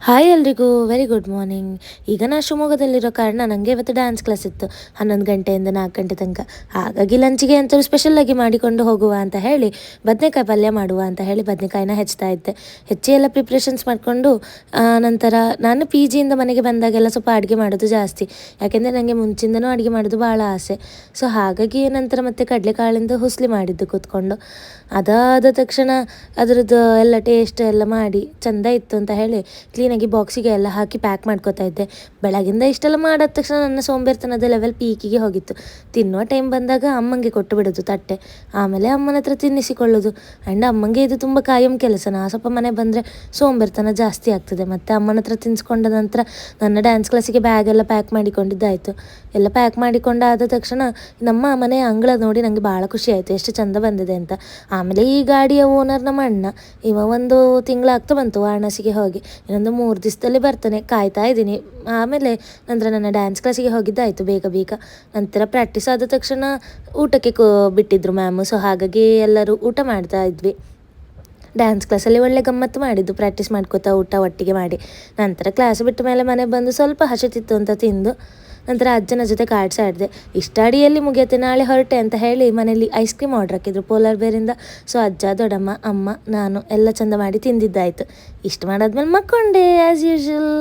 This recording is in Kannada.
ಹಾಯ್ ಎಲ್ರಿಗೂ ವೆರಿ ಗುಡ್ ಮಾರ್ನಿಂಗ್. ಈಗ ನಾ ಶಿವಮೊಗ್ಗದಲ್ಲಿರೋ ಕಾರಣ ನನಗೆ ಇವತ್ತು ಡ್ಯಾನ್ಸ್ ಕ್ಲಾಸ್ ಇತ್ತು 11 ಗಂಟೆಯಿಂದ 4 ಗಂಟೆ ತನಕ. ಹಾಗಾಗಿ ಲಂಚಿಗೆ ಅಂತೂ ಸ್ಪೆಷಲಾಗಿ ಮಾಡಿಕೊಂಡು ಹೋಗುವ ಅಂತ ಹೇಳಿ ಬದನೆಕಾಯಿ ಪಲ್ಯ ಮಾಡುವ ಅಂತ ಹೇಳಿ ಬದನೆಕಾಯಿನ ಹೆಚ್ಚ್ತಾ ಇದ್ದೆ. ಹೆಚ್ಚಿ ಎಲ್ಲ ಪ್ರಿಪ್ರೇಷನ್ಸ್ ಮಾಡಿಕೊಂಡು ನಂತರ ನಾನು ಪಿ ಜಿಯಿಂದ ಮನೆಗೆ ಬಂದಾಗೆಲ್ಲ ಸ್ವಲ್ಪ ಅಡುಗೆ ಮಾಡೋದು ಜಾಸ್ತಿ. ಯಾಕೆಂದರೆ ನನಗೆ ಮುಂಚಿಂದನೂ ಅಡುಗೆ ಮಾಡೋದು ಭಾಳ ಆಸೆ. ಸೊ ಹಾಗಾಗಿ ನಂತರ ಮತ್ತೆ ಕಡಲೆಕಾಳಿಂದ ಹುಸ್ಲಿ ಮಾಡಿದ್ದು ಕೂತ್ಕೊಂಡು. ಅದಾದ ತಕ್ಷಣ ಅದರದ್ದು ಎಲ್ಲ ಟೇಸ್ಟ್ ಎಲ್ಲ ಮಾಡಿ ಚೆಂದ ಇತ್ತು ಅಂತ ಹೇಳಿ ಕ್ಲೀನಾಗಿ ಬಾಕ್ಸಿಗೆ ಎಲ್ಲ ಹಾಕಿ ಪ್ಯಾಕ್ ಮಾಡ್ಕೋತಾ ಇದ್ದೆ. ಬೆಳಗಿಂದ ಇಷ್ಟೆಲ್ಲ ಮಾಡಿದ ತಕ್ಷಣ ನನ್ನ ಸೋಂಬೇರ್ತನದ ಲೆವೆಲ್ ಪೀಕಿಗೆ ಹೋಗಿತ್ತು. ತಿನ್ನುವ ಟೈಮ್ ಬಂದಾಗ ಅಮ್ಮಂಗೆ ಕೊಟ್ಟು ಬಿಡೋದು ತಟ್ಟೆ, ಆಮೇಲೆ ಅಮ್ಮನ ಹತ್ರ ತಿನ್ನಿಸಿಕೊಳ್ಳೋದು. ಆ್ಯಂಡ್ ಅಮ್ಮಂಗೆ ಇದು ತುಂಬ ಕಾಯಂ ಕೆಲಸ. ನಾ ಸ್ವಲ್ಪ ಮನೆ ಬಂದರೆ ಸೋಂಬೇರ್ತನ ಜಾಸ್ತಿ ಆಗ್ತದೆ. ಮತ್ತು ಅಮ್ಮನ ಹತ್ರ ತಿನ್ನಿಸ್ಕೊಂಡ ನಂತರ ನನ್ನ ಡ್ಯಾನ್ಸ್ ಕ್ಲಾಸಿಗೆ ಬ್ಯಾಗೆಲ್ಲ ಪ್ಯಾಕ್ ಮಾಡಿಕೊಂಡಿದ್ದಾಯಿತು. ಎಲ್ಲ ಪ್ಯಾಕ್ ಮಾಡಿಕೊಂಡಾದ ತಕ್ಷಣ ನಮ್ಮ ಮನೆಯ ಅಂಗಳ ನೋಡಿ ನನಗೆ ಭಾಳ ಖುಷಿ ಆಯಿತು, ಎಷ್ಟು ಚೆಂದ ಬಂದಿದೆ ಅಂತ. ಆಮೇಲೆ ಈ ಗಾಡಿಯ ಓನರ್ ನಮ್ಮ ಅಣ್ಣ, ಇವ 1 ತಿಂಗಳಾಗ್ತಾ ಬಂತು ವಾರಣಾಸಿಗೆ ಹೋಗಿ. ಇನ್ನೊಂದು 3 ದಿವಸದಲ್ಲಿ ಬರ್ತಾನೆ, ಕಾಯ್ತಾ ಇದ್ದೀನಿ. ಆಮೇಲೆ ನಂತರ ನನ್ನ ಡ್ಯಾನ್ಸ್ ಕ್ಲಾಸಿಗೆ ಹೋಗಿದ್ದಾಯಿತು ಬೇಗ ಬೇಗ. ನಂತರ ಪ್ರಾಕ್ಟೀಸ್ ಆದ ತಕ್ಷಣ ಊಟಕ್ಕೆ ಬಿಟ್ಟಿದ್ರು ಮ್ಯಾಮು. ಸೊ ಹಾಗಾಗಿ ಎಲ್ಲರೂ ಊಟ ಮಾಡ್ತಾ ಇದ್ವಿ. ಡ್ಯಾನ್ಸ್ ಕ್ಲಾಸಲ್ಲಿ ಒಳ್ಳೆ ಗಮ್ಮತ್ತು ಮಾಡಿದ್ದು, ಪ್ರಾಕ್ಟೀಸ್ ಮಾಡ್ಕೋತಾ ಊಟ ಒಟ್ಟಿಗೆ ಮಾಡಿ. ನಂತರ ಕ್ಲಾಸ್ ಬಿಟ್ಟ ಮೇಲೆ ಮನೆಗೆ ಬಂದು ಸ್ವಲ್ಪ ಹಸಿತಿತ್ತು ಅಂತ ತಿಂದು ನಂತರ ಅಜ್ಜನ ಜೊತೆ ಕಾರ್ಡ್ಸ್ ಆಡಿದೆ. ಇಷ್ಟ ಅಡಿಯಲ್ಲಿ ಮುಗಿಯುತ್ತೆ, ನಾಳೆ ಹೊರಟೆ ಅಂತ ಹೇಳಿ ಮನೇಲಿ ಐಸ್ ಕ್ರೀಮ್ ಆರ್ಡ್ರ್ ಹಾಕಿದ್ರು ಪೋಲಾರ್ ಬೇರಿಂದ. ಸೊ ಅಜ್ಜ, ದೊಡ್ಡಮ್ಮ, ಅಮ್ಮ, ನಾನು ಎಲ್ಲ ಚೆಂದ ಮಾಡಿ ತಿಂದಿದ್ದಾಯಿತು. ಇಷ್ಟು ಮಾಡಾದ್ಮೇಲೆ ಮಕ್ಕೊಂಡೆ ಆ್ಯಸ್ ಯೂಶ್ವಲ್.